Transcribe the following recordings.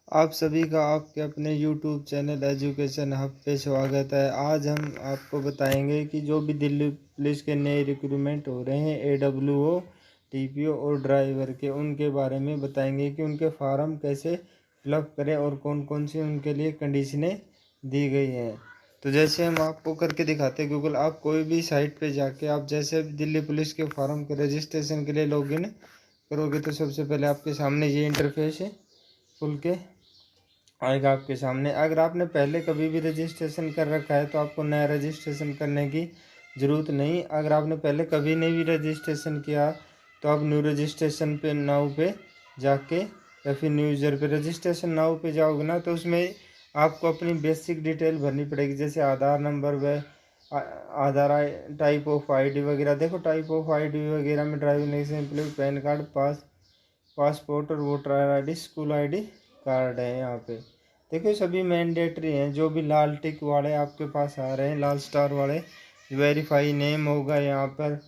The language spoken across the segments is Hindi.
आप सभी का आपके अपने YouTube चैनल एजुकेशन हब पे स्वागत है। आज हम आपको बताएंगे कि जो भी दिल्ली पुलिस के नए रिक्रूटमेंट हो रहे हैं AWO, TPO और ड्राइवर के, उनके बारे में बताएंगे कि उनके फॉर्म कैसे फिलअप करें और कौन कौन सी उनके लिए कंडीशनें दी गई हैं। तो जैसे हम आपको करके दिखाते हैं गूगल, आप कोई भी साइट पे जाके आप जैसे दिल्ली पुलिस के फॉर्म के रजिस्ट्रेशन के लिए लॉगिन करोगे तो सबसे पहले आपके सामने ये इंटरफेस है खुल के आएगा आपके सामने। अगर आपने पहले कभी भी रजिस्ट्रेशन कर रखा है तो आपको नया रजिस्ट्रेशन करने की ज़रूरत नहीं। अगर आपने पहले कभी नहीं भी रजिस्ट्रेशन किया तो आप न्यू रजिस्ट्रेशन पे नाउ पे जाके या फिर न्यू यूज़र पे रजिस्ट्रेशन नाउ पे जाओगे ना तो उसमें आपको अपनी बेसिक डिटेल भरनी पड़ेगी, जैसे आधार नंबर व आधार टाइप ऑफ आईडी वगैरह। देखो टाइप ऑफ आईडी वगैरह में driving licence, PAN card, passport और voter ID, school ID card है। यहाँ पे देखिए सभी मैंडेटरी हैं। जो भी लाल टिक वाले आपके पास आ रहे हैं, लाल स्टार वाले, वेरीफाई नेम होगा यहाँ पर।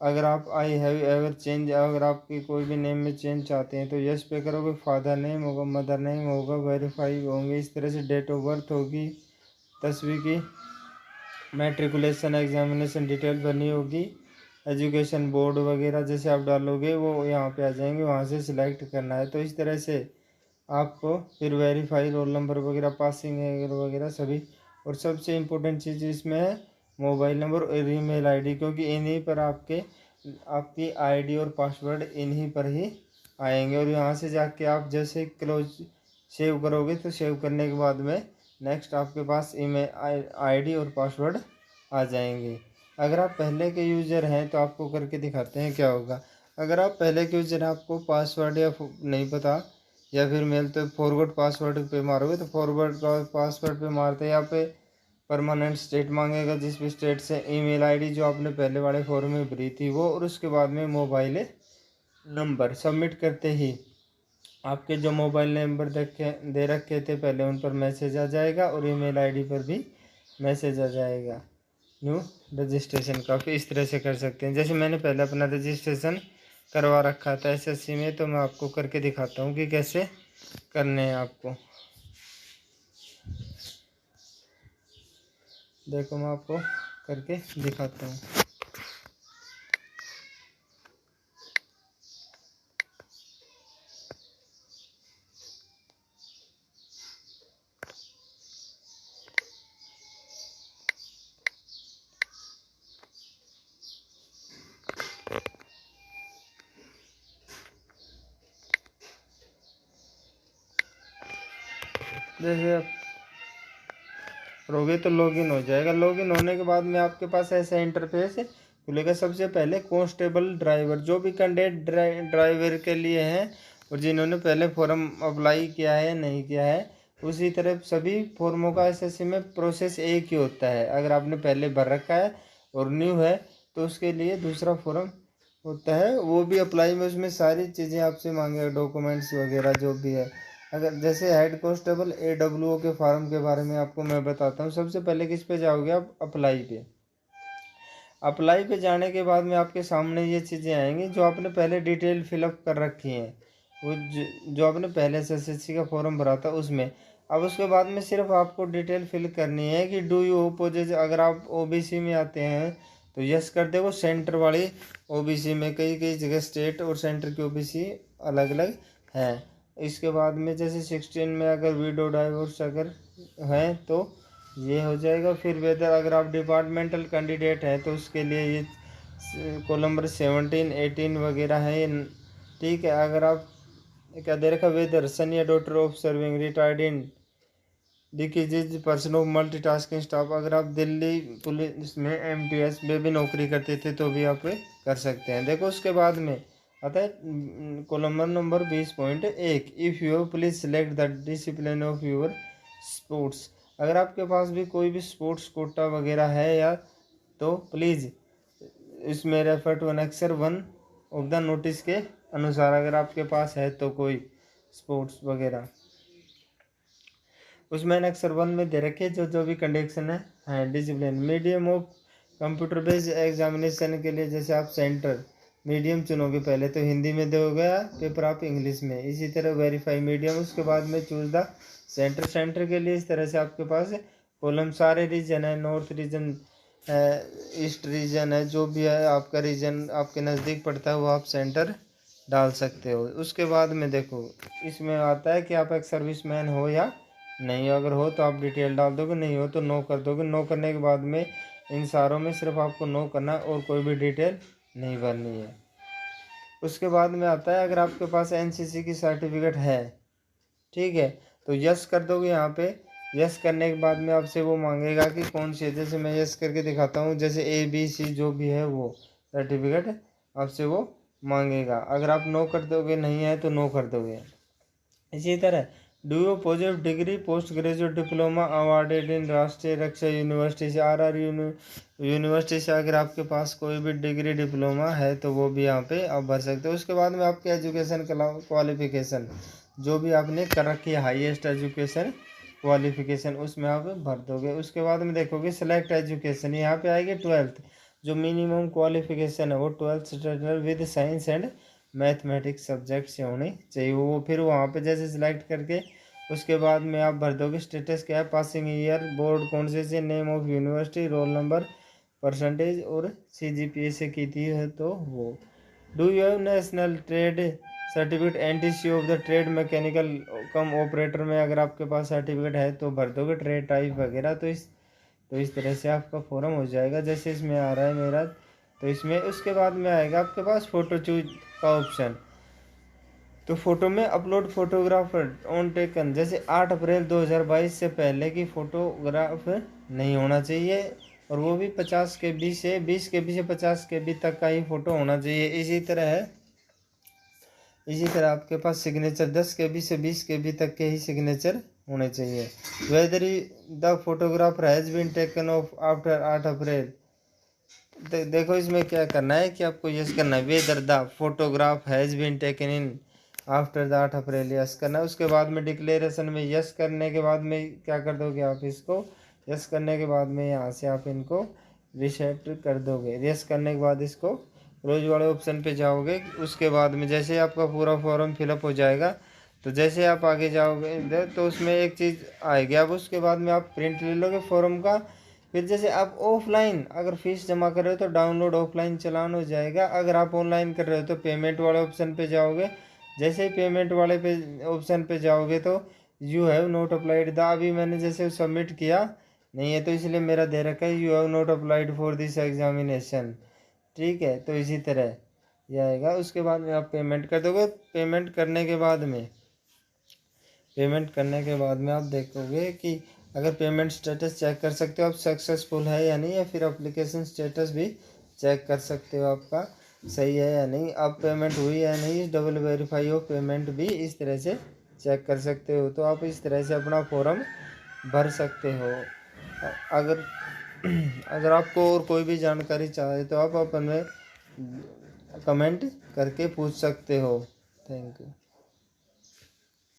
अगर आप आई हैव एवर चेंज, अगर आपकी कोई भी नेम में चेंज चाहते हैं तो यस पे करोगे। फादर नेम होगा, मदर नेम होगा, वेरीफाई होंगे। इस तरह से डेट ऑफ बर्थ होगी, 10वीं की मैट्रिकुलेशन एग्जामिनेशन डिटेल भरनी होगी, एजुकेशन बोर्ड वगैरह जैसे आप डालोगे वो यहाँ पे आ जाएंगे, वहाँ से सिलेक्ट करना है। तो इस तरह से आपको फिर वेरीफाई रोल नंबर वगैरह, पासिंग वगैरह सभी। और सबसे इम्पोर्टेंट चीज़ इसमें है मोबाइल नंबर और ईमेल आईडी, क्योंकि इन्हीं पर आपकी आईडी और पासवर्ड इन्हीं पर ही आएंगे। और यहाँ से जाके आप जैसे क्लोज सेव करोगे तो सेव करने के बाद में नेक्स्ट आपके पास ईमेल आईडी और पासवर्ड आ जाएंगे। अगर आप पहले के यूज़र हैं तो आपको करके दिखाते हैं क्या होगा। अगर आप पहले के यूज़र हैं, आपको पासवर्ड या नहीं पता या फिर मेल, तो फॉरवर्ड पासवर्ड पे मारोगे तो फॉरवर्ड पासवर्ड पे मारते यहाँ पे परमानेंट स्टेट मांगेगा, जिस भी स्टेट से ईमेल आईडी जो आपने पहले वाले फॉर्म में भरी थी वो, और उसके बाद में मोबाइल नंबर सबमिट करते ही आपके जो मोबाइल नंबर दे रखे थे पहले उन पर मैसेज आ जाएगा और ईमेल आईडी पर भी मैसेज आ जाएगा न्यू रजिस्ट्रेशन का। फिर इस तरह से कर सकते हैं। जैसे मैंने पहले अपना रजिस्ट्रेशन करवा रखा था SSC में, तो मैं आपको करके दिखाता हूँ कि कैसे करने हैं आपको। देखो मैं आपको करके दिखाता हूँ। जैसे आप करोगे तो लॉगिन हो जाएगा। लॉगिन होने के बाद में आपके पास ऐसा इंटरफेस खुलेगा। सबसे पहले कांस्टेबल ड्राइवर, जो भी कैंडिडेट ड्राइवर के लिए हैं और जिन्होंने पहले फॉर्म अप्लाई किया है नहीं किया है, उसी तरह सभी फॉर्मों का SSC में प्रोसेस एक ही होता है। अगर आपने पहले भर रखा है और न्यू है तो उसके लिए दूसरा फॉर्म होता है, वो भी अप्लाई में उसमें सारी चीज़ें आपसे मांगेगा, डॉक्यूमेंट्स वगैरह जो भी है। अगर जैसे हेड कांस्टेबल AWO के फॉर्म के बारे में आपको मैं बताता हूँ। सबसे पहले किस पे जाओगे आप? अप्लाई पे। अप्लाई पे जाने के बाद में आपके सामने ये चीज़ें आएंगी जो आपने पहले डिटेल फिलअप कर रखी हैं, वो जो आपने पहले से SSC का फॉर्म भरा था उसमें। अब उसके बाद में सिर्फ आपको डिटेल फिल करनी है कि डू यू ओपोज। अगर आप OBC में आते हैं तो यस कर दे। वो सेंटर वाली OBC में, कई कई जगह स्टेट और सेंटर की OBC अलग अलग है। इसके बाद में जैसे 16 में अगर विडो डाइवोर्स अगर है तो ये हो जाएगा। फिर वेदर अगर आप डिपार्टमेंटल कैंडिडेट हैं तो उसके लिए ये कॉलम नंबर 17, 18 वगैरह है ये, ठीक है। अगर आप क्या दे रखा, वेदर सन या daughter of serving retired in डिकीज पर्सन ऑफ मल्टीटास्किंग स्टाफ। अगर आप दिल्ली पुलिस में MTS में भी नौकरी करते थे तो भी आप कर सकते हैं। देखो उसके बाद में आता है column number 20.1, if you please select the discipline of your sports. अगर आपके पास भी कोई भी स्पोर्ट्स कोटा वगैरह है या तो प्लीज़ इसमें refer to annexure 1 of the notice के अनुसार, अगर आपके पास है तो कोई स्पोर्ट्स वगैरह उसमें अनेक्सर 1 में दे रखे जो जो भी कंडीशन है discipline. Medium of computer based examination के लिए जैसे आप सेंटर मीडियम चुनोगे, पहले तो हिंदी में दोगे पेपर आप इंग्लिश में, इसी तरह वेरीफाई मीडियम, उसके बाद में चूज द सेंटर। सेंटर के लिए इस तरह से आपके पास कॉलम सारे रीजन है, नॉर्थ रीजन है, ईस्ट रीजन है, जो भी है आपका रीजन आपके नज़दीक पड़ता है वो आप सेंटर डाल सकते हो। उसके बाद में देखो इसमें आता है कि आप एक सर्विसमैन हो या नहीं, अगर हो तो आप डिटेल डाल दोगे, नहीं हो तो नो कर दोगे। नो करने के बाद में इन सारों में सिर्फ आपको नो करना है और कोई भी डिटेल नहीं भरनी है। उसके बाद में आता है अगर आपके पास एनसीसी की सर्टिफिकेट है, ठीक है, तो यस कर दोगे यहाँ पे। यस करने के बाद में आपसे वो मांगेगा कि कौन सी है, जैसे मैं यस करके दिखाता हूँ, जैसे ABC जो भी है वो सर्टिफिकेट आपसे वो मांगेगा। अगर आप नो कर दोगे, नहीं है तो नो कर दोगे। इसी तरह do you positive degree post graduate diploma awarded in Rashtriya Raksha university से, RR यूनिवर्सिटी से अगर आपके पास कोई भी डिग्री डिप्लोमा है तो वो भी यहाँ पे आप भर सकते हो। उसके बाद में आपके एजुकेशन क्वालिफिकेशन जो भी आपने कर रखी है, हाईएस्ट एजुकेशन क्वालिफिकेशन, उसमें आप भर दोगे। उसके बाद में देखोगे सिलेक्ट एजुकेशन, यहाँ पे आएगी 12th, जो मिनिमम क्वालिफिकेशन है वो 12th standard with science and mathematics subject से होनी चाहिए। वो फिर वहाँ पे जैसे सिलेक्ट करके उसके बाद में आप भर दोगे स्टेटस क्या है, पासिंग ईयर, बोर्ड कौन से, name of university, roll number, percentage और CGPA से की थी है तो वो। Do you have national trade certificate NTC of the trade mechanical come operator में, अगर आपके पास सर्टिफिकेट है तो भर दोगे, ट्रेड टाइप वगैरह। तो इस तरह से आपका फॉर्म हो जाएगा, जैसे इसमें आ रहा है मेरा। तो इसमें उसके बाद में आएगा आपके पास फ़ोटो चूज का ऑप्शन। तो फोटो में अपलोड फोटोग्राफर ऑन टेकन, जैसे 8 अप्रैल 2022 से पहले की फोटोग्राफ नहीं होना चाहिए, और वो भी 50 KB से 20 KB से 50 KB तक का ही फोटो होना चाहिए। इसी तरह आपके पास सिग्नेचर 10 KB से 20 KB तक के ही सिग्नेचर होने चाहिए। Whether the photographer has been taken off after 8 April, देखो इसमें क्या करना है कि आपको यस करना है, whether the photograph has been taken in after the 8 April, yes करना है। उसके बाद में डिक्लेरेशन में यस करने के बाद में क्या कर दोगे आप, इसको यस करने के बाद में यहाँ से आप इनको रिसेट कर दोगे। यस करने के बाद इसको रोज वाले ऑप्शन पे जाओगे। उसके बाद में जैसे आपका पूरा फॉर्म फिलअप हो जाएगा, तो जैसे आप आगे जाओगे इधर तो उसमें एक चीज़ आएगी, अब उसके बाद में आप प्रिंट ले लोगे फॉर्म का। फिर जैसे आप ऑफलाइन अगर फीस जमा कर रहे हो तो डाउनलोड ऑफलाइन चलान हो जाएगा, अगर आप ऑनलाइन कर रहे हो तो पेमेंट वाले ऑप्शन पे जाओगे। जैसे ही पेमेंट वाले पे ऑप्शन पे जाओगे तो you have not applied the, अभी मैंने जैसे सबमिट किया नहीं है तो इसलिए मेरा दे रखा है you have not applied for this examination, ठीक है। तो इसी तरह यह आएगा। उसके बाद में आप पेमेंट कर दोगे। पेमेंट करने के बाद में आप देखोगे कि अगर पेमेंट स्टेटस चेक कर सकते हो आप सक्सेसफुल है या नहीं, या फिर एप्लीकेशन स्टेटस भी चेक कर सकते हो आपका सही है या नहीं, अब पेमेंट हुई या नहीं, डबल वेरीफाई ऑफ पेमेंट भी इस तरह से चेक कर सकते हो। तो आप इस तरह से अपना फॉर्म भर सकते हो। अगर अगर आपको और कोई भी जानकारी चाहिए तो आप अपन में कमेंट करके पूछ सकते हो। Thank you.